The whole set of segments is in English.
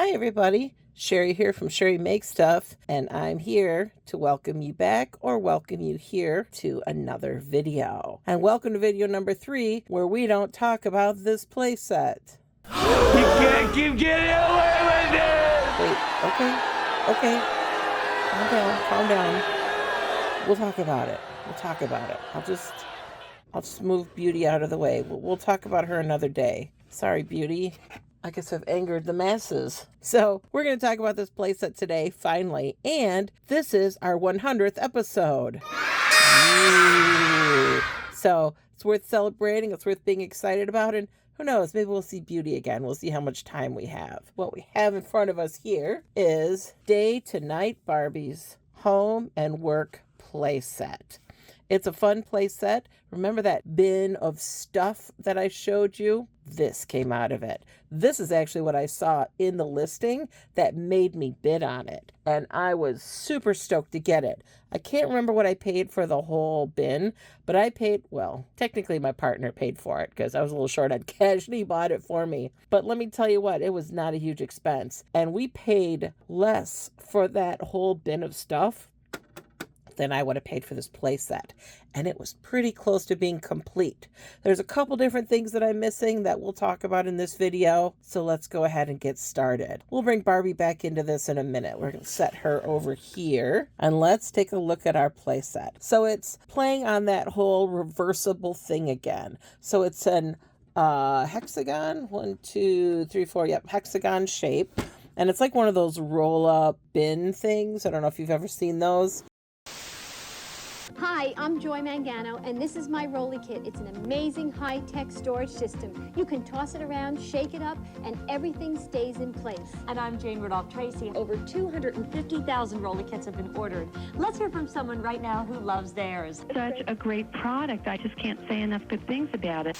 Hi everybody, Sherry here from Sherry Makes Stuff, and I'm here to welcome you back or welcome you here to another video. And welcome to video number 3, where we don't talk about this playset. You can't keep getting away with it! Wait, okay. Calm down. We'll talk about it. I'll just move Beauty out of the way. We'll talk about her another day. Sorry, Beauty. I guess I've angered the masses. So we're going to talk about this playset today, finally. And this is our 100th episode. Ooh. So it's worth celebrating. It's worth being excited about. And who knows, maybe we'll see Beauty again. We'll see how much time we have. What we have in front of us here is Day to Night Barbie's Home and Work Playset. It's a fun playset. Remember that bin of stuff that I showed you? This came out of it. This is actually what I saw in the listing that made me bid on it. And I was super stoked to get it. I can't remember what I paid for the whole bin, but I paid, well, technically my partner paid for it because I was a little short on cash and he bought it for me. But let me tell you what, it was not a huge expense. And we paid less for that whole bin of stuff than I would have paid for this playset. And it was pretty close to being complete. There's a couple different things that I'm missing that we'll talk about in this video. So let's go ahead and get started. We'll bring Barbie back into this in a minute. We're going to set her over here and let's take a look at our playset. So it's playing on that whole reversible thing again. So it's an hexagon, 1, 2, 3, 4, yep, hexagon shape. And it's like one of those roll up bin things. I don't know if you've ever seen those. Hi, I'm Joy Mangano, and this is my Rolly Kit. It's an amazing high-tech storage system. You can toss it around, shake it up, and everything stays in place. And I'm Jane Rudolph Tracy. Over 250,000 Rolly Kits have been ordered. Let's hear from someone right now who loves theirs. Such a great product. I just can't say enough good things about it.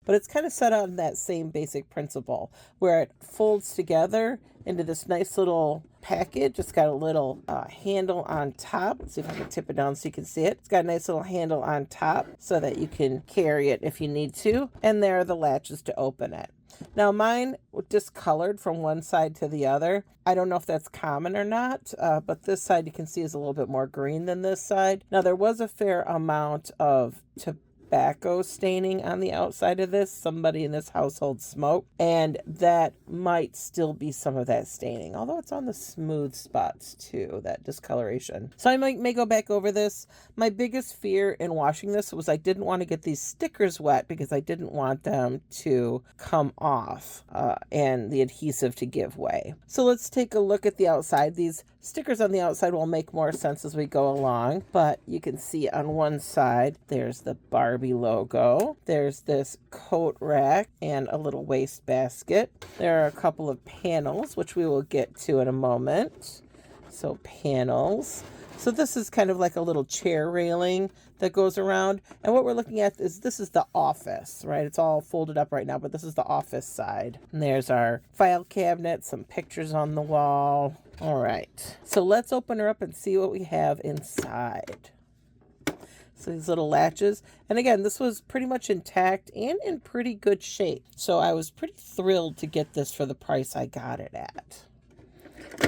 But it's kind of set on that same basic principle where it folds together into this nice little package. It's got a little handle on top. Let's see if I can tip it down so you can see it. It's got a nice little handle on top so that you can carry it if you need to. And there are the latches to open it. Now mine discolored from one side to the other. I don't know if that's common or not, but this side you can see is a little bit more green than this side. Now there was a fair amount of tobacco staining on the outside of this. Somebody in this household smoked, and that might still be some of that staining, although it's on the smooth spots too, that discoloration. So I may go back over this. My biggest fear in washing this was I didn't want to get these stickers wet because I didn't want them to come off and the adhesive to give way. So let's take a look at the outside. These stickers on the outside will make more sense as we go along, but you can see on one side there's the Barbie logo. There's this coat rack and a little waste basket. There are a couple of panels, which we will get to in a moment. So panels. So this is kind of like a little chair railing that goes around. And what we're looking at is this is the office, right? It's all folded up right now, but this is the office side. And there's our file cabinet, some pictures on the wall. All right. So let's open her up and see what we have inside. So these little latches, and again, this was pretty much intact and in pretty good shape. So I was pretty thrilled to get this for the price I got it at.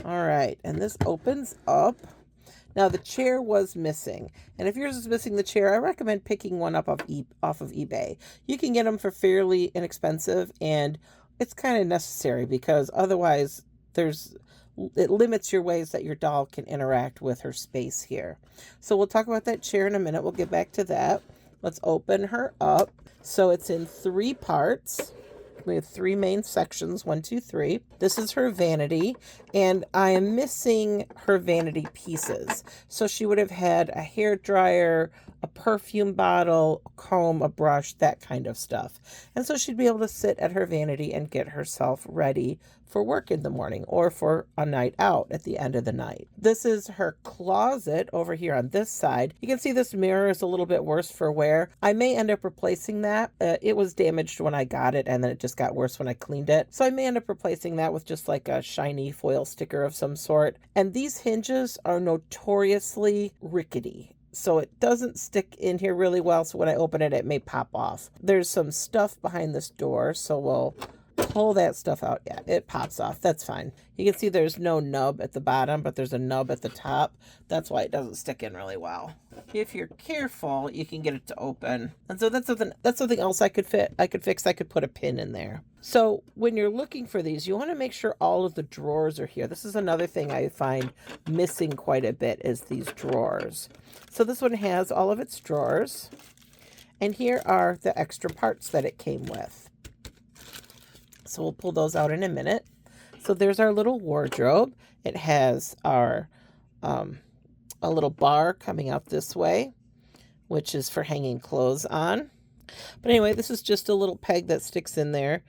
All right, and this opens up. Now the chair was missing, and if yours is missing the chair, I recommend picking one up off of eBay. You can get them for fairly inexpensive, and it's kind of necessary because otherwise it limits your ways that your doll can interact with her space here. So we'll talk about that chair in a minute. We'll get back to that. Let's open her up. So it's in 3 parts. We have 3 main sections, 1, 2, 3. This is her vanity, and I am missing her vanity pieces. So she would have had a hair dryer, a perfume bottle, a comb, a brush, that kind of stuff. And so she'd be able to sit at her vanity and get herself ready for work in the morning or for a night out at the end of the night. This is her closet over here on this side. You can see this mirror is a little bit worse for wear. I may end up replacing that. It was damaged when I got it, and then it just got worse when I cleaned it. So I may end up replacing that with just like a shiny foil sticker of some sort. And these hinges are notoriously rickety. So it doesn't stick in here really well. So when I open it, it may pop off. There's some stuff behind this door. So we'll pull that stuff out, yeah, it pops off. That's fine. You can see there's no nub at the bottom, but there's a nub at the top. That's why it doesn't stick in really well. If you're careful, you can get it to open. And so that's something else I could fix. I could put a pin in there. So when you're looking for these, you want to make sure all of the drawers are here. This is another thing I find missing quite a bit, is these drawers. So this one has all of its drawers. And here are the extra parts that it came with. So we'll pull those out in a minute. So there's our little wardrobe. It has our a little bar coming out this way, which is for hanging clothes on. But anyway, this is just a little peg that sticks in there.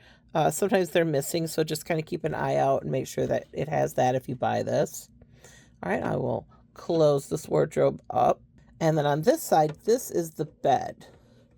Sometimes they're missing, so just kind of keep an eye out and make sure that it has that if you buy this. All right, I will close this wardrobe up. And then on this side, this is the bed.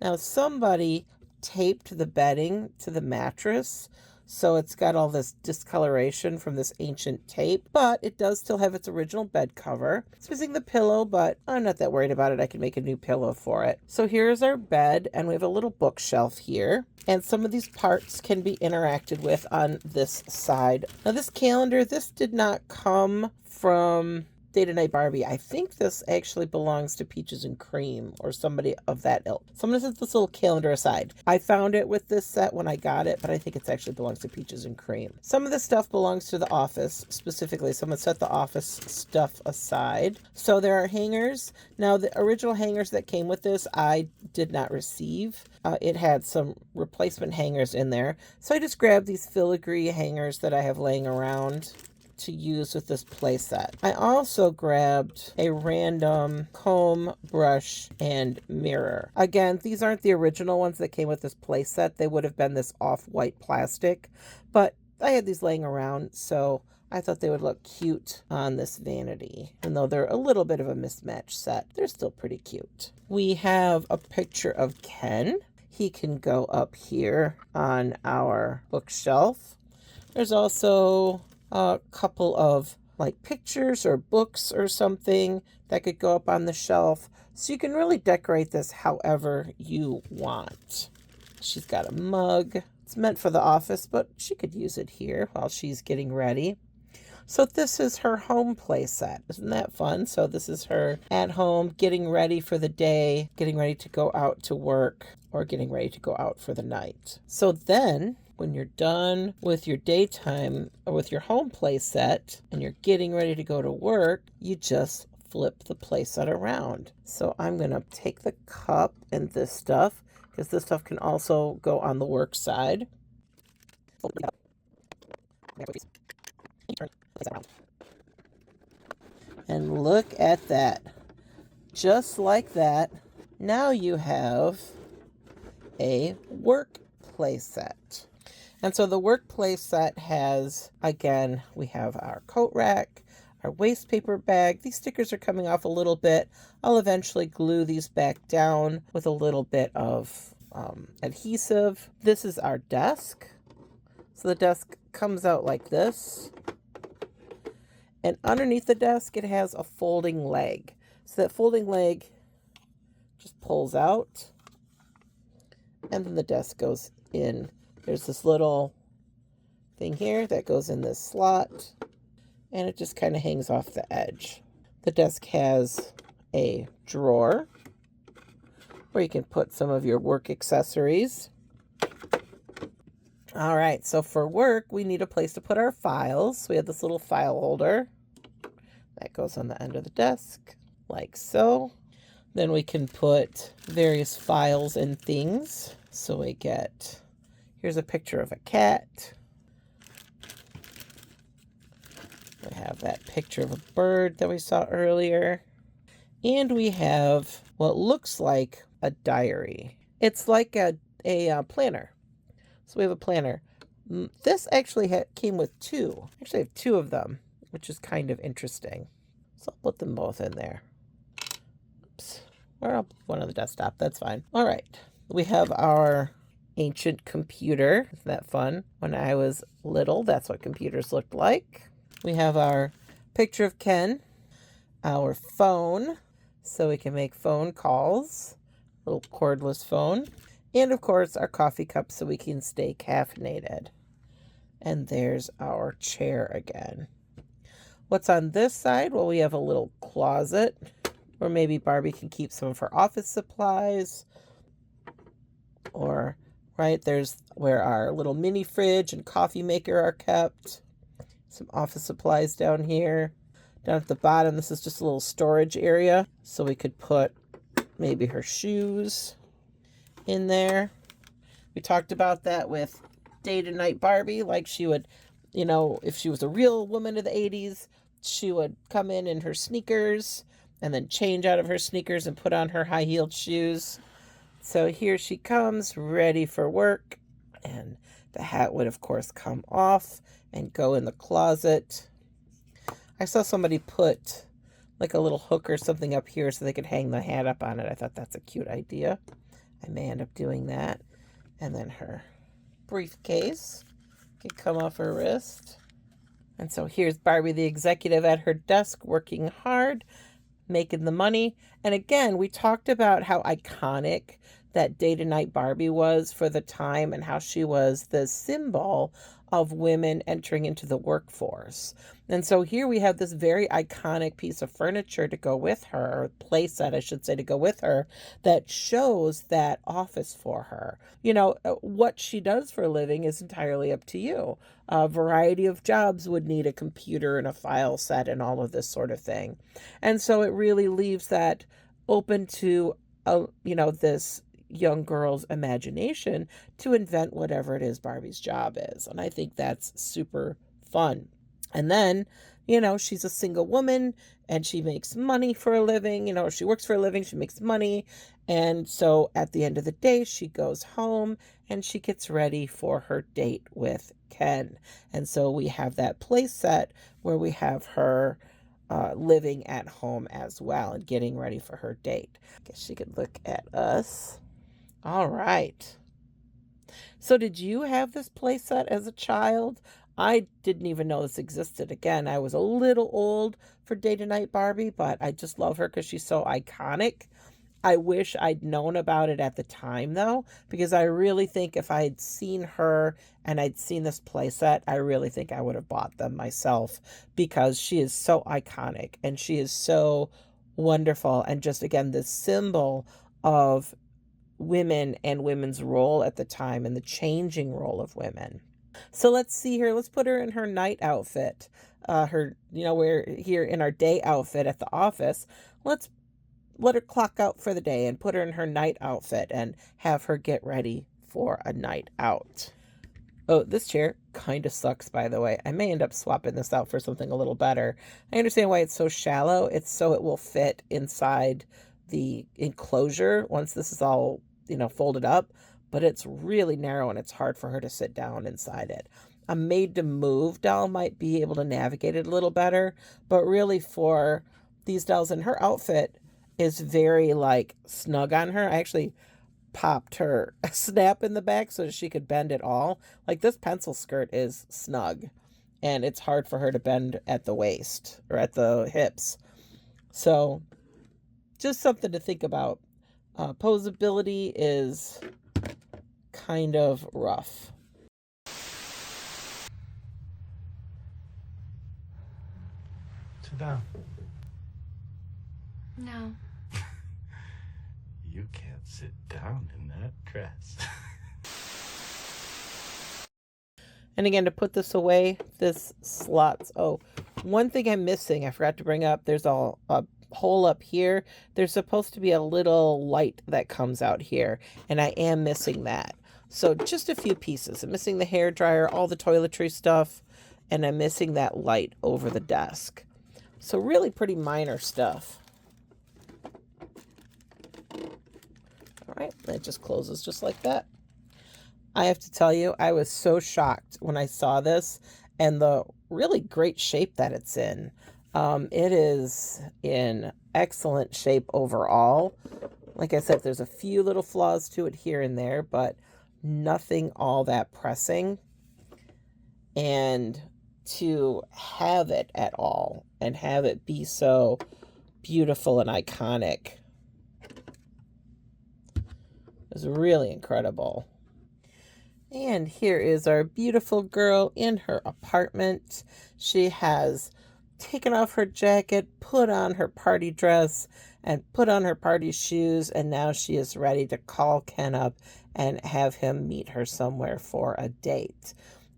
Now somebody taped the bedding to the mattress, so it's got all this discoloration from this ancient tape, but it does still have its original bed cover. It's missing the pillow, but I'm not that worried about it. I can make a new pillow for it. So here's our bed, and we have a little bookshelf here, and some of these parts can be interacted with on this side. Now this calendar, this did not come from Day to Night Barbie. I think this actually belongs to Peaches and Cream or somebody of that ilk. So I'm going to set this little calendar aside. I found it with this set when I got it, but I think it actually belongs to Peaches and Cream. Some of this stuff belongs to the office specifically, so I'm going to set the office stuff aside. So there are hangers. Now the original hangers that came with this, I did not receive. It had some replacement hangers in there. So I just grabbed these filigree hangers that I have laying around to use with this play set. I also grabbed a random comb, brush, and mirror. Again, these aren't the original ones that came with this play set. They would have been this off-white plastic, but I had these laying around, so I thought they would look cute on this vanity. And though they're a little bit of a mismatched set, they're still pretty cute. We have a picture of Ken. He can go up here on our bookshelf. There's also a couple of like pictures or books or something that could go up on the shelf. So you can really decorate this however you want. She's got a mug. It's meant for the office, but she could use it here while she's getting ready. So this is her home play set. Isn't that fun? So this is her at home, getting ready for the day, getting ready to go out to work, or getting ready to go out for the night. So then when you're done with your daytime or with your home play set and you're getting ready to go to work, you just flip the play set around. So I'm going to take the cup and this stuff, because this stuff can also go on the work side. And look at that. Just like that, now you have a work play set. And so the work play set has, again, we have our coat rack, our waste paper bag. These stickers are coming off a little bit. I'll eventually glue these back down with a little bit of adhesive. This is our desk. So the desk comes out like this. And underneath the desk, it has a folding leg. So that folding leg just pulls out. And then the desk goes in. There's this little thing here that goes in this slot, and it just kind of hangs off the edge. The desk has a drawer where you can put some of your work accessories. All right, so for work, we need a place to put our files. We have this little file holder that goes on the end of the desk, like so. Then we can put various files and things. So we get, here's a picture of a cat. We have that picture of a bird that we saw earlier. And we have what looks like a diary. It's like a planner. So we have a planner. This actually came with two. Actually, I have two of them, which is kind of interesting. So I'll put them both in there. Oops. Or I'll put one on the desktop. That's fine. All right. We have our ancient computer. Isn't that fun? When I was little, that's what computers looked like. We have our picture of Ken, our phone, so we can make phone calls, little cordless phone, and of course our coffee cup so we can stay caffeinated. And there's our chair again. What's on this side? Well, we have a little closet where maybe Barbie can keep some of her office supplies. Or, right, there's where our little mini fridge and coffee maker are kept. Some office supplies down here. Down at the bottom, this is just a little storage area. So we could put maybe her shoes in there. We talked about that with Day to Night Barbie. Like she would, you know, if she was a real woman of the 80s, she would come in her sneakers and then change out of her sneakers and put on her high-heeled shoes. So here she comes, ready for work. And the hat would, of course, come off and go in the closet. I saw somebody put like a little hook or something up here so they could hang the hat up on it. I thought that's a cute idea. I may end up doing that. And then her briefcase could come off her wrist. And so here's Barbie the executive at her desk working hard, making the money. And again, we talked about how iconic that Day to Night Barbie was for the time and how she was the symbol of women entering into the workforce. And so here we have this very iconic piece of furniture to go with her, or play set, I should say, to go with her, that shows that office for her. You know, what she does for a living is entirely up to you. A variety of jobs would need a computer and a file set and all of this sort of thing. And so it really leaves that open to, you know, this young girl's imagination to invent whatever it is Barbie's job is. And I think that's super fun. And then, you know, she's a single woman and she makes money for a living. You know, she works for a living, she makes money. And so at the end of the day, she goes home and she gets ready for her date with Ken. And so we have that play set where we have her living at home as well and getting ready for her date. I guess she could look at us. All right. So did you have this playset as a child? I didn't even know this existed. Again, I was a little old for Day to Night Barbie, but I just love her because she's so iconic. I wish I'd known about it at the time, though, because I really think if I had seen her and I'd seen this playset, I really think I would have bought them myself because she is so iconic and she is so wonderful. And just, again, this symbol of women and women's role at the time and the changing role of women. So let's see here. Let's put her in her night outfit. We're here in our day outfit at the office. Let's let her clock out for the day and put her in her night outfit and have her get ready for a night out. Oh, this chair kind of sucks, by the way. I may end up swapping this out for something a little better. I understand why it's so shallow. It's so it will fit inside the enclosure once this is all, you know, folded up, but it's really narrow and it's hard for her to sit down inside it. A made to move doll might be able to navigate it a little better, but really for these dolls in her outfit is very like snug on her. I actually popped her a snap in the back so that she could bend it all. Like this pencil skirt is snug and it's hard for her to bend at the waist or at the hips. So just something to think about. Posability is kind of rough. Sit down. No. You can't sit down in that dress. And again, to put this away, this slots. Oh, one thing I'm missing, I forgot to bring up, there's a hole up here. There's supposed to be a little light that comes out here, and I am missing that. So just a few pieces. I'm missing the hair dryer, all the toiletry stuff, and I'm missing that light over the desk. So really pretty minor stuff. All right, it just closes just like that. I have to tell you, I was so shocked when I saw this and the really great shape that it's in. It is in excellent shape overall. Like I said, there's a few little flaws to it here and there, but nothing all that pressing. And to have it at all and have it be so beautiful and iconic is really incredible. And here is our beautiful girl in her apartment. She has taken off her jacket, put on her party dress, and put on her party shoes, and now she is ready to call Ken up and have him meet her somewhere for a date.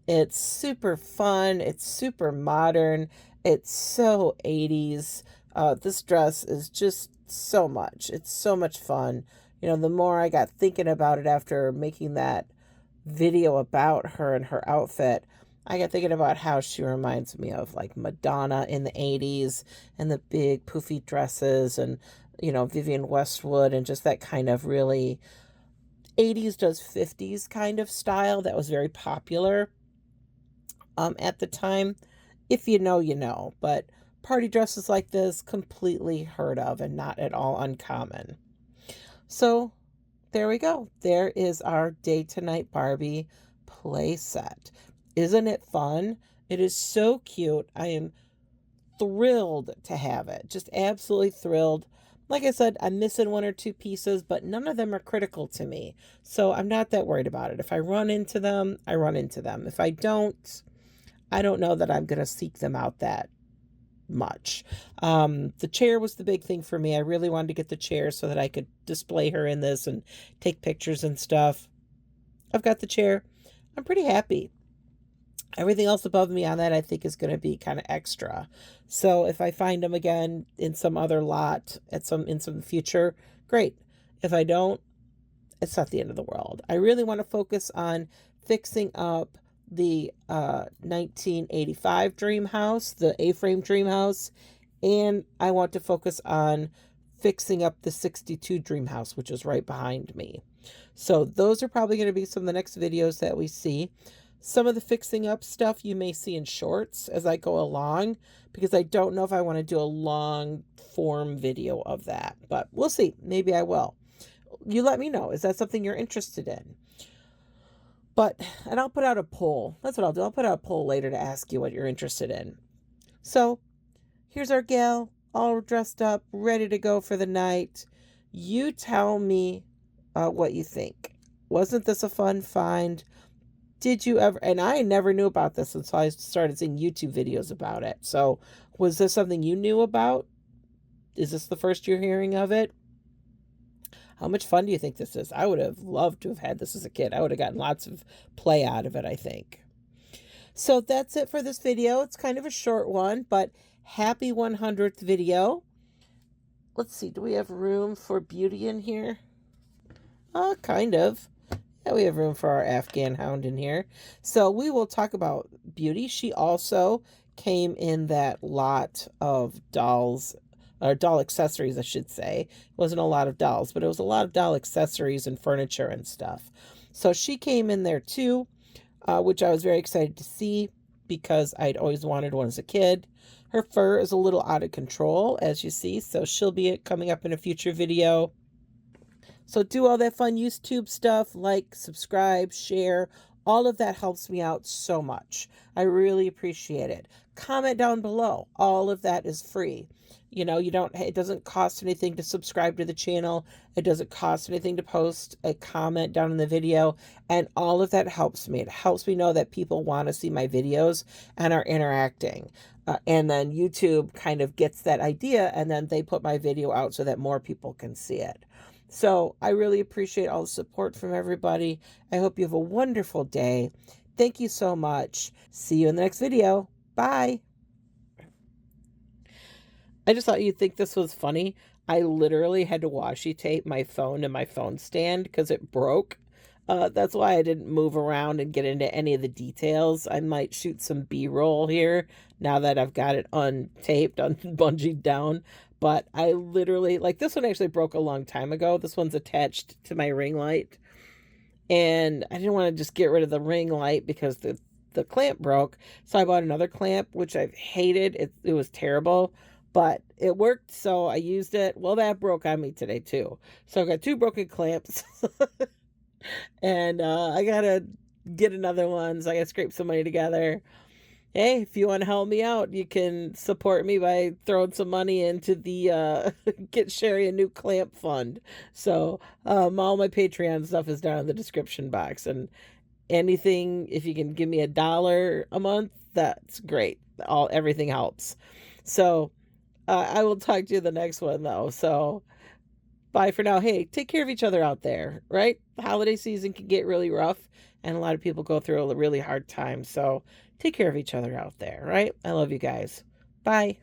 It's super fun. It's super modern. It's so 80s. This dress is just so much. It's so much fun. You know, the more I got thinking about it after making that video about her and her outfit, I got thinking about how she reminds me of like Madonna in the 80s and the big poofy dresses and, you know, Vivienne Westwood and just that kind of really 80s does 50s kind of style that was very popular at the time. If you know, you know. But party dresses like this, completely heard of and not at all uncommon. So there we go. There is our Day to Night Barbie playset. Isn't it fun? It is so cute. I am thrilled to have it. Just absolutely thrilled. Like I said, I'm missing one or two pieces, but none of them are critical to me. So I'm not that worried about it. If I run into them, I run into them. If I don't, I don't know that I'm going to seek them out that much. The chair was the big thing for me. I really wanted to get the chair so that I could display her in this and take pictures and stuff. I've got the chair. I'm pretty happy. Everything else above me on that I think is going to be kind of extra. So if I find them again in some other lot in some future, great. If I don't, it's not the end of the world. I really want to focus on fixing up the 1985 dream house, the A-frame dream house, and I want to focus on fixing up the 62 dream house, which is right behind me. So those are probably going to be some of the next videos that we see. Some of the fixing up stuff you may see in shorts as I go along, because I don't know if I want to do a long form video of that, but we'll see. Maybe I will. You let me know. Is that something you're interested in? And I'll put out a poll. That's what I'll do. I'll put out a poll later to ask you what you're interested in. So here's our gal, all dressed up, ready to go for the night. You tell me what you think. Wasn't this a fun find? Did you ever, and I never knew about this until I started seeing YouTube videos about it. So was this something you knew about? Is this the first you're hearing of it? How much fun do you think this is? I would have loved to have had this as a kid. I would have gotten lots of play out of it, I think. So that's it for this video. It's kind of a short one, but happy 100th video. Let's see, do we have room for Beauty in here? Kind of. Yeah, we have room for our Afghan hound in here. So we will talk about Beauty. She also came in that lot of dolls, or doll accessories, I should say. It wasn't a lot of dolls, but it was a lot of doll accessories and furniture and stuff. So she came in there too, which I was very excited to see because I'd always wanted one as a kid. Her fur is a little out of control, as you see, so she'll be coming up in a future video. So do all that fun YouTube stuff, like, subscribe, share. All of that helps me out so much. I really appreciate it. Comment down below. All of that is free. You know, it doesn't cost anything to subscribe to the channel. It doesn't cost anything to post a comment down in the video. And all of that helps me. It helps me know that people want to see my videos and are interacting. And then YouTube kind of gets that idea and then they put my video out so that more people can see it. So I really appreciate all the support from everybody. I hope you have a wonderful day. Thank you so much. See you in the next video. Bye. I just thought you'd think this was funny. I literally had to washi tape my phone and my phone stand because it broke. That's why I didn't move around and get into any of the details. I might shoot some B-roll here now that I've got it untaped, bungeed down. But I literally, like, this one actually broke a long time ago. This one's attached to my ring light. And I didn't want to just get rid of the ring light because the clamp broke. So I bought another clamp, which I've hated. It was terrible. But it worked, so I used it. Well, that broke on me today, too. So I've got 2 broken clamps. And I got to get another one, so I got to scrape some money together. Hey, if you want to help me out, you can support me by throwing some money into the Get Sherry a New Clamp Fund. So all my Patreon stuff is down in the description box. And anything, if you can give me $1 a month, that's great. Everything helps. So I will talk to you the next one though. So bye for now. Hey, take care of each other out there, right? The holiday season can get really rough and a lot of people go through a really hard time. So take care of each other out there, right? I love you guys. Bye.